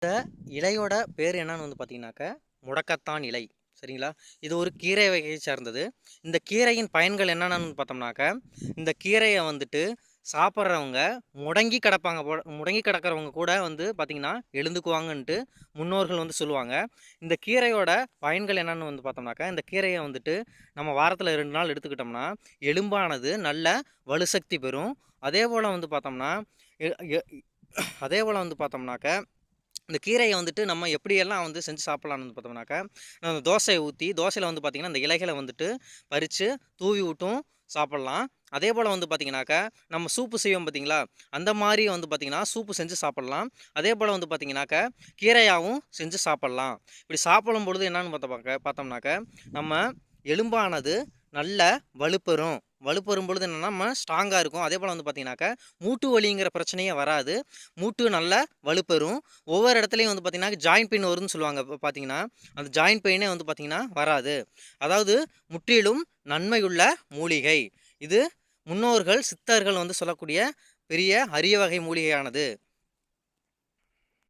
இந்த இலையோட பேர் என்னன்னு பார்த்தீங்கன்னாக்க, முடக்கத்தான் இலை. சரிங்களா? இது ஒரு கீரை வகையை சார்ந்தது. இந்த கீரையின் பயன்கள் என்னென்னன்னு பார்த்தோம்னாக்க, இந்த கீரைய வந்துட்டு சாப்பிட்றவங்க முடங்கி கிடக்கிறவங்க கூட பார்த்தீங்கன்னா, எழுந்துக்குவாங்கன்ட்டு முன்னோர்கள் சொல்லுவாங்க. இந்த கீரையோட பயன்கள் என்னன்னு பார்த்தோம்னாக்க, இந்த கீரைய நம்ம வாரத்தில 2 நாள் எடுத்துக்கிட்டோம்னா, எலும்பானது நல்ல வலுசக்தி பெறும். அதேபோல பார்த்தோம்னா, எ எ அதேபோல பார்த்தோம்னாக்க இந்த கீரைய நம்ம எப்படியெல்லாம் செஞ்சு சாப்பிடலாம்னு பார்த்தோம்னாக்கா, தோசைய ஊத்தி, தோசையில பார்த்தீங்கன்னா, இந்த இலைகள பறிச்சு தூவி விட்டும் சாப்பிடலாம். அதேபோல பார்த்தீங்கன்னாக்கா, நம்ம சூப்பு செய்வோம் பார்த்தீங்களா? அந்த மாரி பார்த்தீங்கன்னா, சூப்பு செஞ்சு சாப்பிடலாம். அதேபோல பார்த்தீங்கன்னாக்கா, கீரையாவும் செஞ்சு சாப்பிடலாம். இப்படி சாப்பிடும் பொழுது என்னன்னு பார்த்தோம்னாக்க, நம்ம எலும்பானது நல்ல வலுப்பெறும். வலுப்பெறும் பொழுது என்னன்னா, நம்ம ஸ்ட்ராங்கா இருக்கும். அதேபோல பார்த்தீங்கன்னாக்கா, மூட்டு வலிங்கிற பிரச்சனையே வராது. மூட்டு நல்ல வலுப்பெறும். ஒவ்வொரு இடத்துலயும் பார்த்தீங்கன்னா, ஜாயிண்ட் பெயின் வரும்ன்னு சொல்லுவாங்க. பார்த்தீங்கன்னா, அந்த ஜாயிண்ட் பெயினே பார்த்தீங்கன்னா வராது. அதாவது முற்றிலும் நன்மையுள்ள மூலிகை. இது முன்னோர்கள், சித்தர்கள் சொல்லக்கூடிய பெரிய அரிய வகை மூலிகையானது.